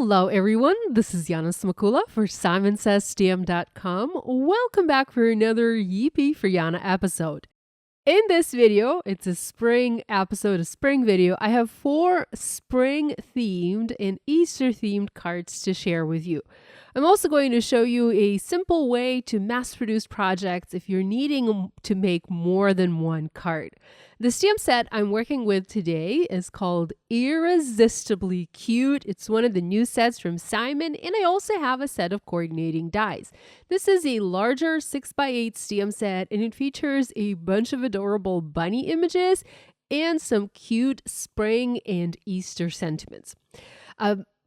Hello everyone, this is Yana Smakula for SimonsSTM.com. Welcome back for another Yippee for Yana episode. In this video, it's a spring episode, a spring video. I have 4 spring themed and Easter themed cards to share with you. I'm also going to show you a simple way to mass produce projects if you're needing to make more than one card. The stamp set I'm working with today is called Ear-Resistibly Cute. It's one of the new sets from Simon, and I also have a set of coordinating dies. This is a larger 6x8 stamp set, and it features a bunch of adorable bunny images and some cute spring and Easter sentiments.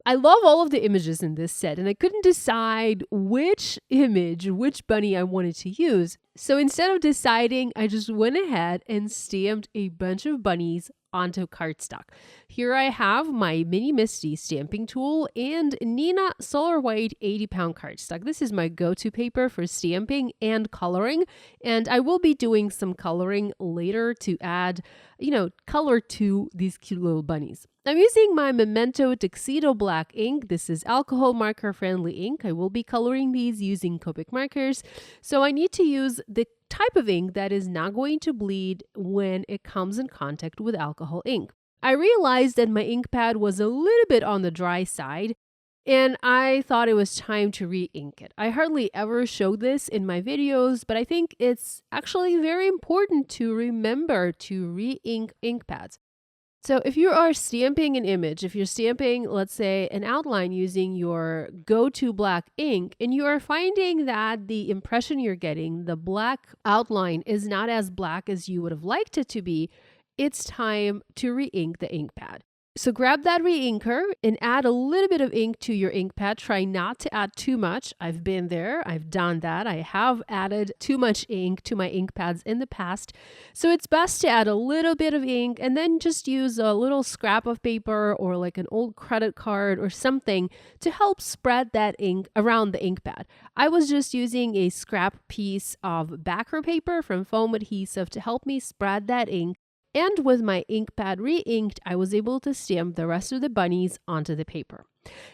I love all of the images in this set, and I couldn't decide which bunny I wanted to use. So instead of deciding, I just went ahead and stamped a bunch of bunnies onto cardstock. Here I have my mini MISTI stamping tool and Neenah Solar White 80-pound cardstock. This is my go-to paper for stamping and coloring, and I will be doing some coloring later to add, color to these cute little bunnies. I'm using my Memento TUXEDO black ink. This is alcohol marker friendly ink. I will be coloring these using Copic markers. So I need to use the type of ink that is not going to bleed when it comes in contact with alcohol ink. I realized that my ink pad was a little bit on the dry side, and I thought it was time to re-ink it. I hardly ever show this in my videos, but I think it's actually very important to remember to re-ink ink pads. So if you are stamping an image, if you're stamping, let's say, an outline using your go-to black ink, and you are finding that the impression you're getting, the black outline, is not as black as you would have liked it to be, it's time to re-ink the ink pad. So grab that re-inker and add a little bit of ink to your ink pad. Try not to add too much. I've been there. I've done that. I have added too much ink to my ink pads in the past. So it's best to add a little bit of ink and then just use a little scrap of paper or like an old credit card or something to help spread that ink around the ink pad. I was just using a scrap piece of backer paper from foam adhesive to help me spread that ink. And with my ink pad re-inked, I was able to stamp the rest of the bunnies onto the paper.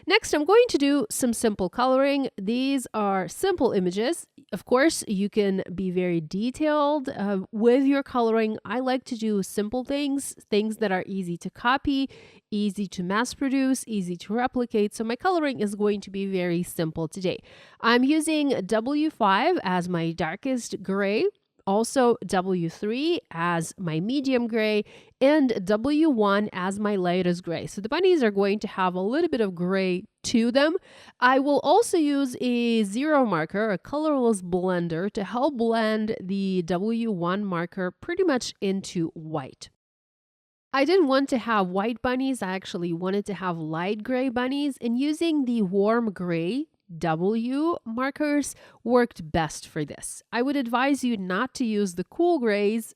Next, I'm going to do some simple coloring. These are simple images. Of course, you can be very detailed with your coloring. I like to do simple things that are easy to copy, easy to mass produce, easy to replicate. So my coloring is going to be very simple today. I'm using W5 as my darkest gray. Also W3 as my medium gray and W1 as my lightest gray. So the bunnies are going to have a little bit of gray to them. I will also use a 0 marker, a colorless blender, to help blend the W1 marker pretty much into white. I didn't want to have white bunnies. I actually wanted to have light gray bunnies, and using the warm gray W markers worked best for this. I would advise you not to use the cool grays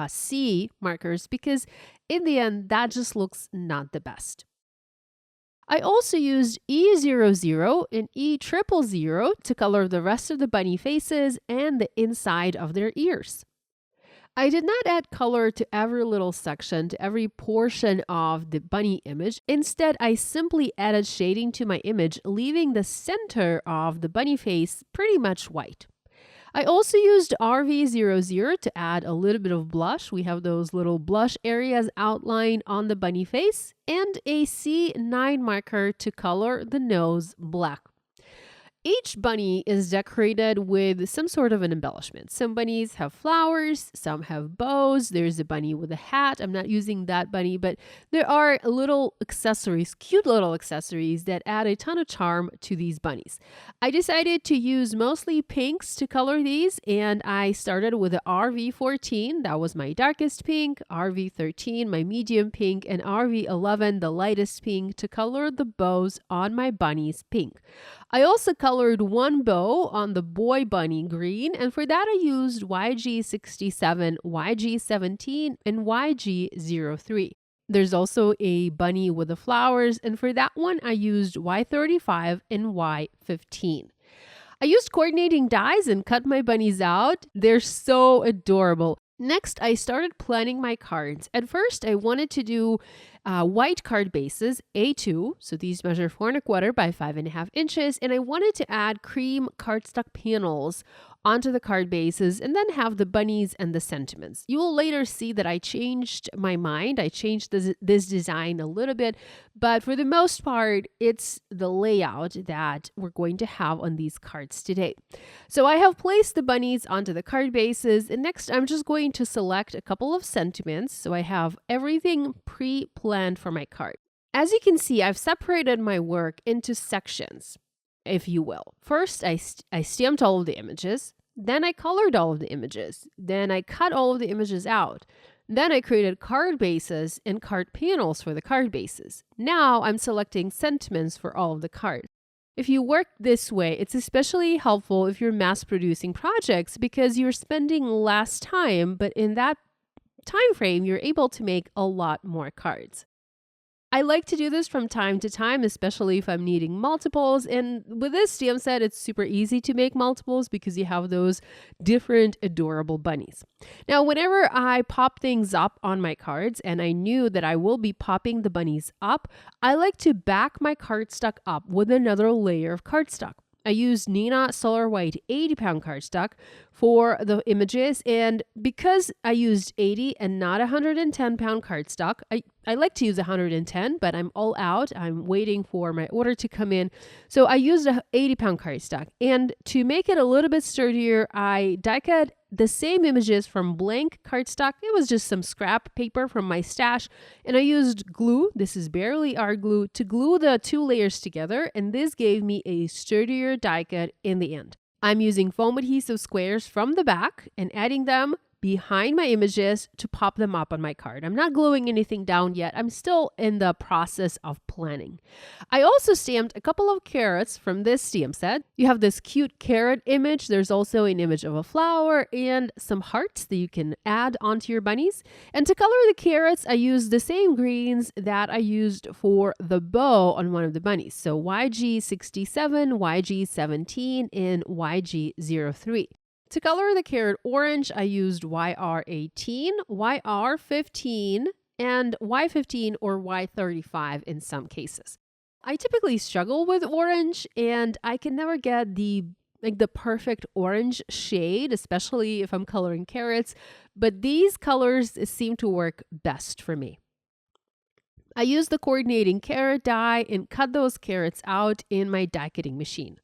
C markers because in the end that just looks not the best. I also used E00 and E000 to color the rest of the bunny faces and the inside of their ears. I did not add color to every little section, to every portion of the bunny image. Instead, I simply added shading to my image, leaving the center of the bunny face pretty much white. I also used RV00 to add a little bit of blush. We have those little blush areas outlined on the bunny face, and a C9 marker to color the nose black. Each bunny is decorated with some sort of an embellishment. Some bunnies have flowers, some have bows. There's a bunny with a hat. I'm not using that bunny, but there are little accessories, cute little accessories that add a ton of charm to these bunnies. I decided to use mostly pinks to color these, and I started with the RV14. That was my darkest pink, RV13, my medium pink, and RV11, the lightest pink, to color the bows on my bunnies pink. I also colored one bow on the boy bunny green, and for that I used YG67, YG17, and YG03. There's also a bunny with the flowers, and for that one I used Y35 and Y15. I used coordinating dies and cut my bunnies out. They're so adorable. Next, I started planning my cards. At first, I wanted to do white card bases, A2, so these measure 4¼ by 5½ inches, and I wanted to add cream cardstock panels onto the card bases and then have the bunnies and the sentiments. You will later see that I changed my mind. I changed this design a little bit, but for the most part, it's the layout that we're going to have on these cards today. So I have placed the bunnies onto the card bases, and next I'm just going to select a couple of sentiments. So I have everything pre-planned for my card. As you can see, I've separated my work into sections, if you will. First, I stamped all of the images. Then I colored all of the images. Then I cut all of the images out. Then I created card bases and card panels for the card bases. Now I'm selecting sentiments for all of the cards. If you work this way, it's especially helpful if you're mass producing projects because you're spending less time, but in that time frame, you're able to make a lot more cards. I like to do this from time to time, especially if I'm needing multiples. And with this stamp set, it's super easy to make multiples because you have those different adorable bunnies. Now, whenever I pop things up on my cards, and I knew that I will be popping the bunnies up, I like to back my cardstock up with another layer of cardstock. I used Neenah Solar White 80-pound cardstock for the images, and because I used 80 and not 110-pound cardstock, I like to use 110, but I'm all out. I'm waiting for my order to come in. So I used a 80-pound cardstock, and to make it a little bit sturdier, I die cut the same images from blank cardstock. It was just some scrap paper from my stash, and I used glue. This is barely art glue to glue the two layers together, and this gave me a sturdier die cut in the end. I'm using foam adhesive squares from the back and adding them behind my images to pop them up on my card. I'm not gluing anything down yet. I'm still in the process of planning. I also stamped a couple of carrots from this stamp set. You have this cute carrot image. There's also an image of a flower and some hearts that you can add onto your bunnies. And to color the carrots, I used the same greens that I used for the bow on one of the bunnies. So YG67, YG17, and YG03. To color the carrot orange, I used YR18, YR15, and Y15 or Y35 in some cases. I typically struggle with orange, and I can never get the perfect orange shade, especially if I'm coloring carrots, but these colors seem to work best for me. I used the coordinating carrot die and cut those carrots out in my die cutting machine.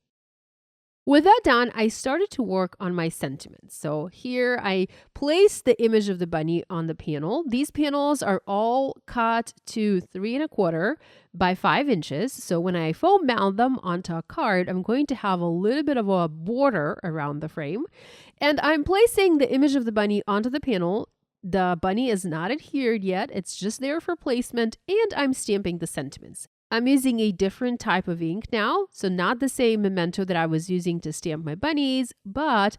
With that done, I started to work on my sentiments. So here I placed the image of the bunny on the panel. These panels are all cut to 3¼ by 5 inches. So when I foam mount them onto a card, I'm going to have a little bit of a border around the frame. And I'm placing the image of the bunny onto the panel. The bunny is not adhered yet. It's just there for placement, and I'm stamping the sentiments. I'm using a different type of ink now, so not the same Memento that I was using to stamp my bunnies, but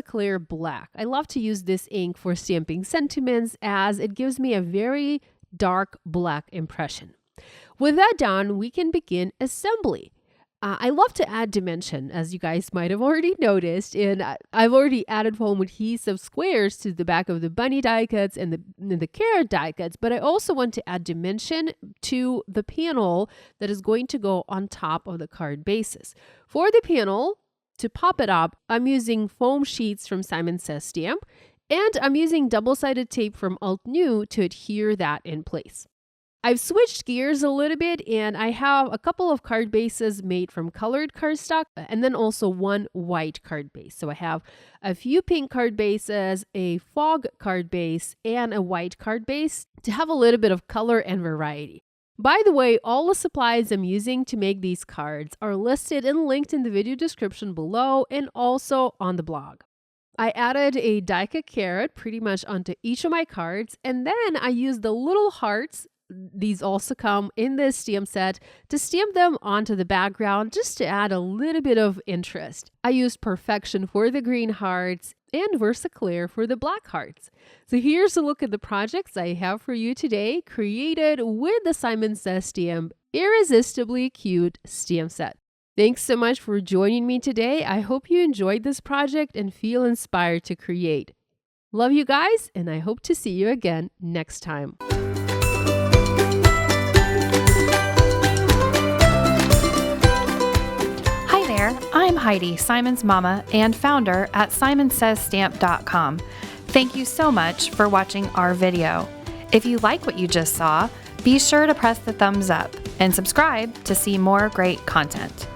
Clair Black. I love to use this ink for stamping sentiments as it gives me a very dark black impression. With that done, we can begin assembly. I love to add dimension, as you guys might have already noticed, and I've already added foam adhesive squares to the back of the bunny die cuts and the carrot die cuts, but I also want to add dimension to the panel that is going to go on top of the card bases. For the panel, to pop it up, I'm using foam sheets from Simon Says Stamp, and I'm using double-sided tape from Alt New to adhere that in place. I've switched gears a little bit, and I have a couple of card bases made from colored cardstock and then also one white card base. So I have a few pink card bases, a fog card base, and a white card base to have a little bit of color and variety. By the way, all the supplies I'm using to make these cards are listed and linked in the video description below and also on the blog. I added a die-cut carrot pretty much onto each of my cards, and then I used the little hearts. These also come in this stamp set to stamp them onto the background just to add a little bit of interest. I used Perfection for the green hearts and VersaClear for the black hearts. So here's a look at the projects I have for you today, created with the Simon Says Stamp Irresistibly Cute stamp set. Thanks so much for joining me today. I hope you enjoyed this project and feel inspired to create. Love you guys, and I hope to see you again next time. Hi there, I'm Heidi, Simon's mama and founder at simonsaysstamp.com. Thank you so much for watching our video. If you like what you just saw, be sure to press the thumbs up and subscribe to see more great content.